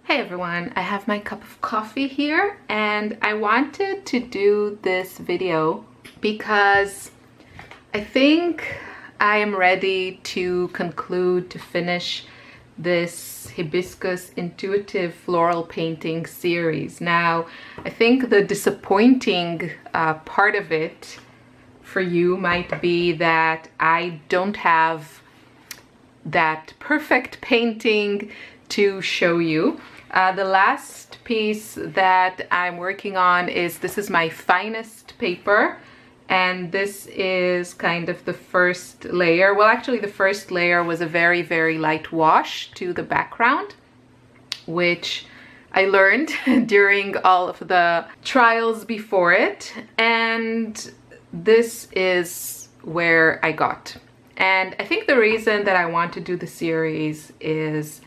Hey everyone, I have my cup of coffee here and I wanted to do this video because I think I am ready to conclude, to finish this hibiscus intuitive floral painting series. Now, I think the disappointing part of it for you might be that I don't have that perfect painting to show you. The last piece that I'm working on this is my finest paper, and this is kind of the first layer. Well, actually the first layer was a very, very light wash to the background, which I learned during all of the trials before it, and this is where I got. And I think the reason that I want to do the series is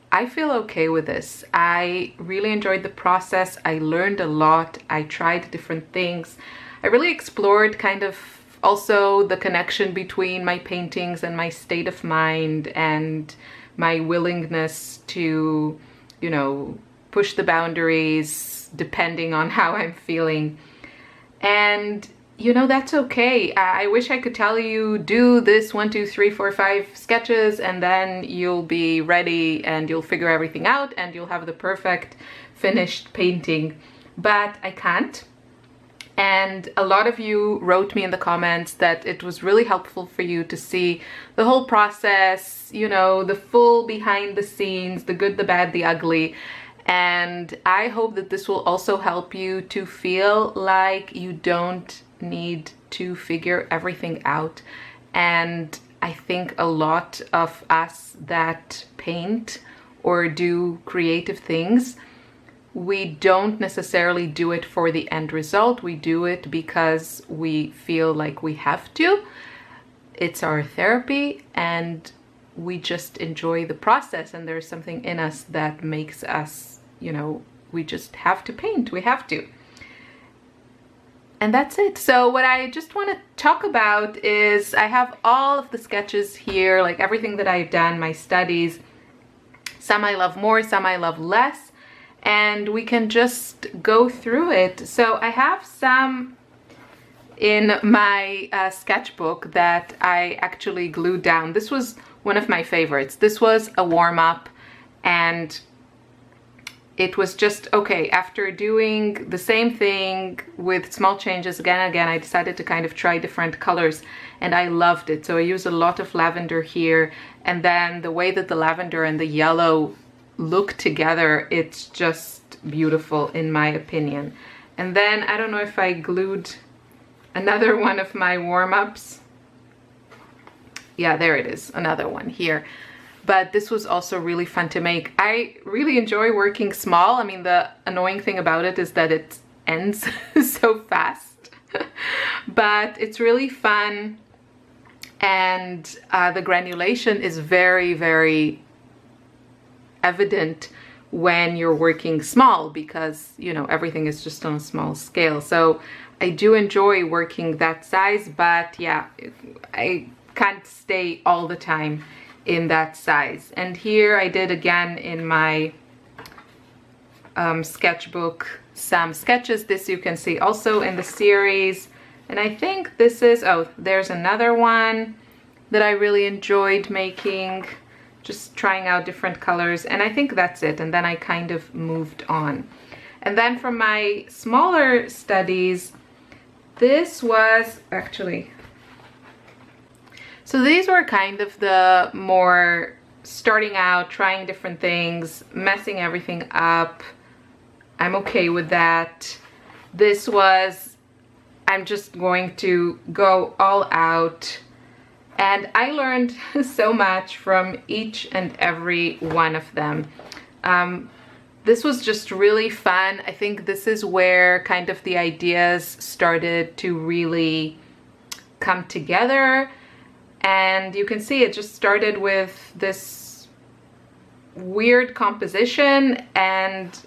I feel okay with this. I really enjoyed the process. I learned a lot. I tried different things. I really explored kind of also the connection between my paintings and my state of mind and my willingness to, you know, push the boundaries depending on how I'm feeling. And you know, that's okay. I wish I could tell you, do this 1, 2, 3, 4, 5 sketches and then you'll be ready and you'll figure everything out and you'll have the perfect finished painting. But I can't. And a lot of you wrote me in the comments that it was really helpful for you to see the whole process, you know, the full behind the scenes, the good, the bad, the ugly. And I hope that this will also help you to feel like you don't need to figure everything out. And I think a lot of us that paint or do creative things, we don't necessarily do it for the end result. We do it because we feel like we have to. It's our therapy and we just enjoy the process, and there's something in us that makes us, you know, we just have to paint. We have to. And that's it. So what I just want to talk about is I have all of the sketches here, like everything that I've done, my studies. Some I love more, some I love less, and we can just go through it. So I have some in my sketchbook that I actually glued down. This was one of my favorites. This was a warm-up, and it was just, okay, after doing the same thing with small changes again and again, I decided to kind of try different colors, and I loved it. So I used a lot of lavender here, and then the way that the lavender and the yellow look together, it's just beautiful in my opinion. And then, I don't know if I glued another one of my warm-ups. Yeah, there it is, another one here. But this was also really fun to make. I really enjoy working small. I mean, the annoying thing about it is that it ends so fast. But it's really fun. And the granulation is very, very evident when you're working small because, you know, everything is just on a small scale. So I do enjoy working that size, but yeah, I can't stay all the time in that size. And here I did again in my sketchbook some sketches. This you can see also in the series, and I think this is, oh, there's another one that I really enjoyed making, just trying out different colors, and I think that's it. And then I kind of moved on. And then from my smaller studies, this was actually, so these were kind of the more starting out, trying different things, messing everything up. I'm okay with that. This was, I'm just going to go all out. And I learned so much from each and every one of them. This was just really fun. I think this is where kind of the ideas started to really come together. And you can see it just started with this weird composition, and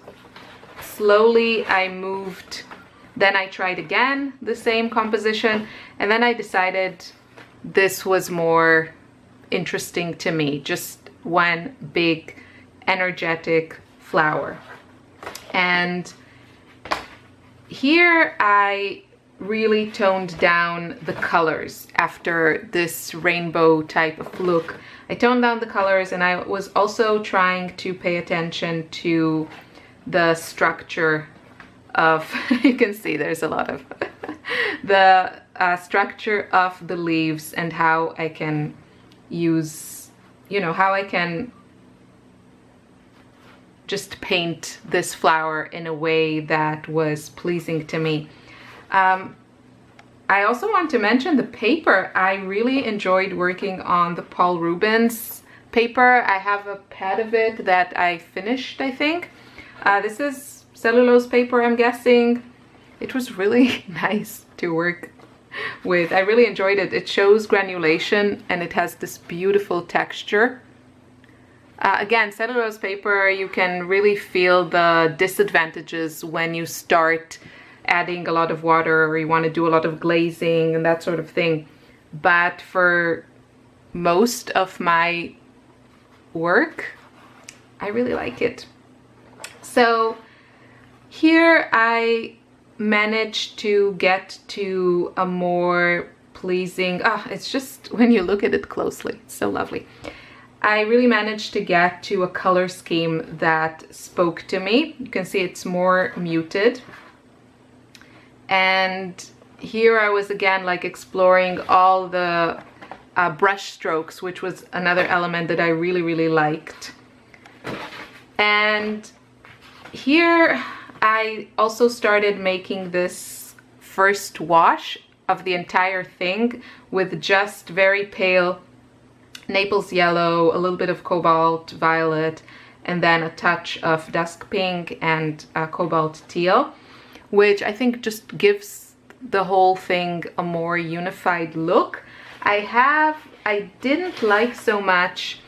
slowly I moved. Then I tried again the same composition, and then I decided this was more interesting to me. Just one big energetic flower. And here I really toned down the colors after this rainbow type of look. I toned down the colors, and I was also trying to pay attention to the structure of, you can see there's a lot of, the structure of the leaves, and how I can use, how I can just paint this flower in a way that was pleasing to me. I also want to mention the paper. I really enjoyed working on the Paul Rubens paper. I have a pad of it that I finished, I think. This is cellulose paper, I'm guessing. It was really nice to work with. I really enjoyed it. It shows granulation, and it has this beautiful texture. Again, cellulose paper, you can really feel the disadvantages when you start adding a lot of water, or you want to do a lot of glazing and that sort of thing. But for most of my work, I really like it. So here I managed to get to a more pleasing, it's just, when you look at it closely, it's so lovely. I really managed to get to a color scheme that spoke to me. You can see it's more muted. And here I was again like exploring all the brush strokes, which was another element that I really liked. And here I also started making this first wash of the entire thing with just very pale Naples yellow, a little bit of cobalt violet, and then a touch of dusk pink and cobalt teal, which I think just gives the whole thing a more unified look. I didn't like so much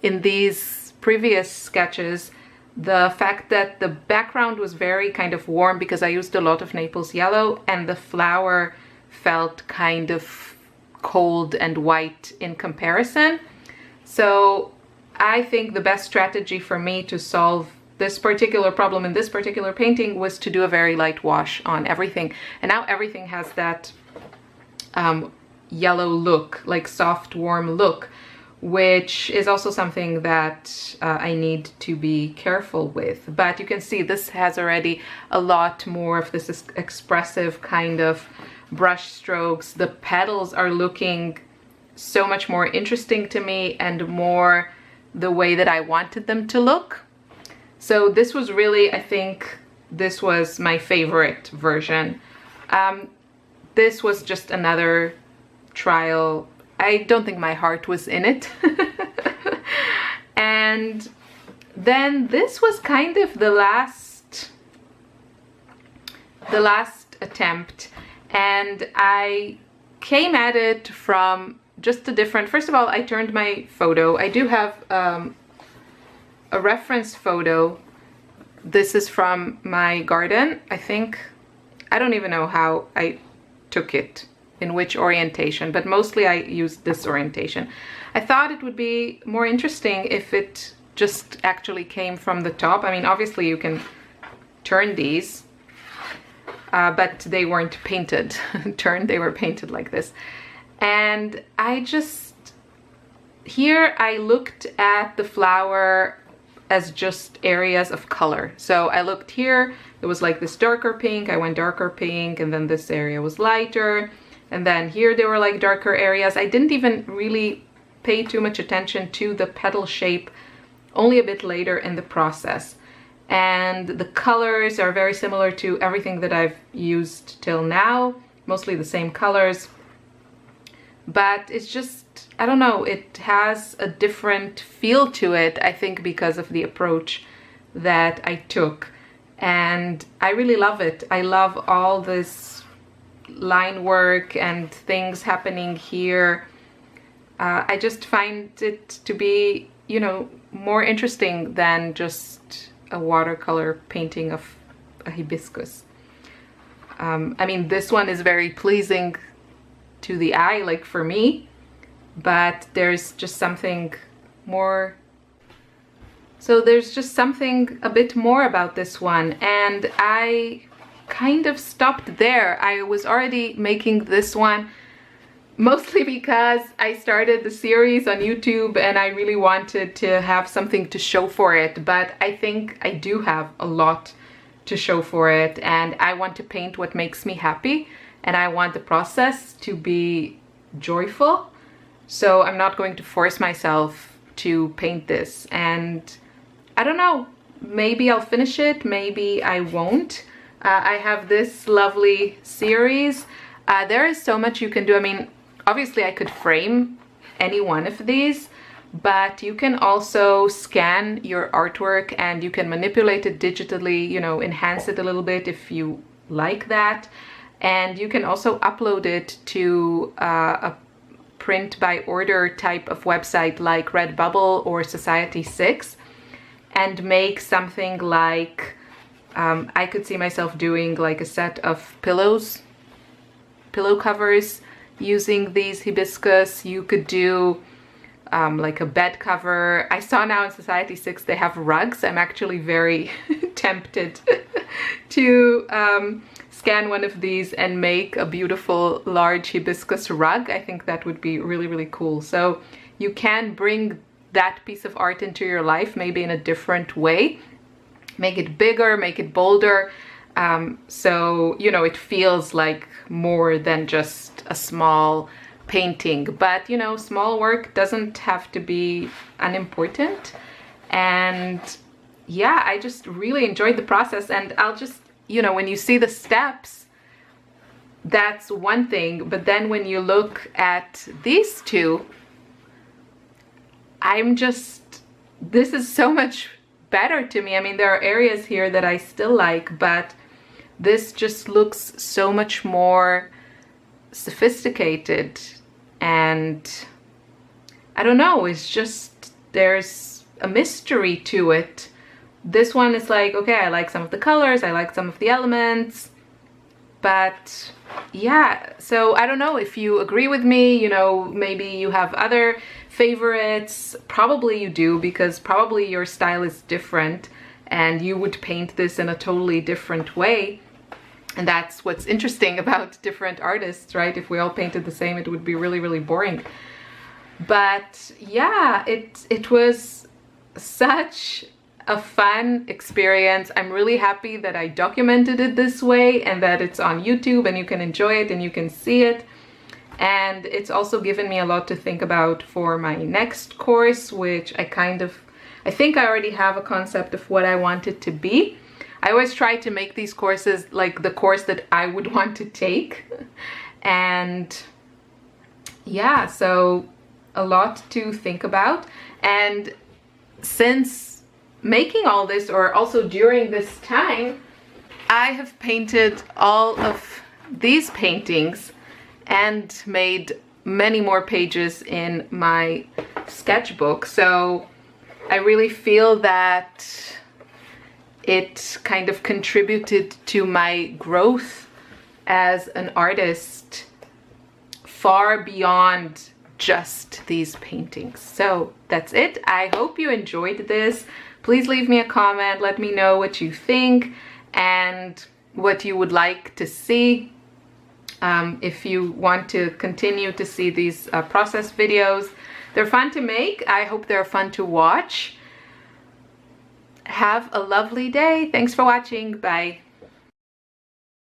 in these previous sketches the fact that the background was very kind of warm, because I used a lot of Naples yellow, and the flower felt kind of cold and white in comparison. So I think the best strategy for me to solve this particular problem in this particular painting was to do a very light wash on everything. And now everything has that yellow look, like soft, warm look, which is also something that I need to be careful with. But you can see this has already a lot more of this expressive kind of brush strokes. The petals are looking so much more interesting to me and more the way that I wanted them to look. So this was really, I think, this was my favorite version. This was just another trial. I don't think my heart was in it. And then this was kind of the last attempt, and I came at it from just a different, first of all, I turned my photo. I do have a reference photo. This is from my garden, I think. I don't even know how I took it, in which orientation, but mostly I used this orientation. I thought it would be more interesting if it just actually came from the top. I mean, obviously you can turn these, but they weren't painted. They were painted like this. And I just, here I looked at the flower as just areas of color. So I looked here, it was like this darker pink, I went darker pink, and then this area was lighter. And then here there were like darker areas. I didn't even really pay too much attention to the petal shape, only a bit later in the process. And the colors are very similar to everything that I've used till now, mostly the same colors. But it's just, I don't know, it has a different feel to it, I think, because of the approach that I took. And I really love it. I love all this line work and things happening here. I just find it to be, you know, more interesting than just a watercolor painting of a hibiscus. I mean, this one is very pleasing to the eye, like for me, but there's just something more So there's just something a bit more about this one, and I kind of stopped there. I was already making this one mostly because I started the series on YouTube and I really wanted to have something to show for it, but I think I do have a lot to show for it, and I want to paint what makes me happy, and I want the process to be joyful. So I'm not going to force myself to paint this, and I don't know, maybe I'll finish it, maybe I won't. I have this lovely series. There is so much you can do. I mean, obviously I could frame any one of these, but you can also scan your artwork and you can manipulate it digitally, you know, enhance it a little bit if you like that. And you can also upload it to a print by order type of website like Redbubble or Society6, and make something like, I could see myself doing like a set of pillow covers using these hibiscus. You could do like a bed cover. I saw now in Society6 they have rugs. I'm actually very tempted to scan one of these and make a beautiful large hibiscus rug. I think that would be really, really cool. So you can bring that piece of art into your life, maybe in a different way. Make it bigger, make it bolder. So, you know, it feels like more than just a small painting. But, you know, small work doesn't have to be unimportant. And yeah, I just really enjoyed the process. And I'll just, you know, when you see the steps, that's one thing. But then when you look at these two, this is so much better to me. I mean, there are areas here that I still like, but this just looks so much more sophisticated, and I don't know, it's just, there's a mystery to it. This one is like, okay, I like some of the colors, I like some of the elements, but yeah, so I don't know if you agree with me, you know, maybe you have other favorites. Probably you do, because probably your style is different and you would paint this in a totally different way. And that's what's interesting about different artists, right? If we all painted the same, it would be really, really boring. But yeah, it was such a fun experience. I'm really happy that I documented it this way and that it's on YouTube and you can enjoy it and you can see it. And it's also given me a lot to think about for my next course, which I think I already have a concept of what I want it to be. I always try to make these courses like the course that I would want to take. And yeah, so a lot to think about. And since making all this, or also during this time, I have painted all of these paintings and made many more pages in my sketchbook. So I really feel that it kind of contributed to my growth as an artist far beyond just these paintings. So that's it. I hope you enjoyed this. Please leave me a comment, let me know what you think and what you would like to see. If you want to continue to see these process videos, they're fun to make. I hope they're fun to watch. Have a lovely day. Thanks for watching. Bye.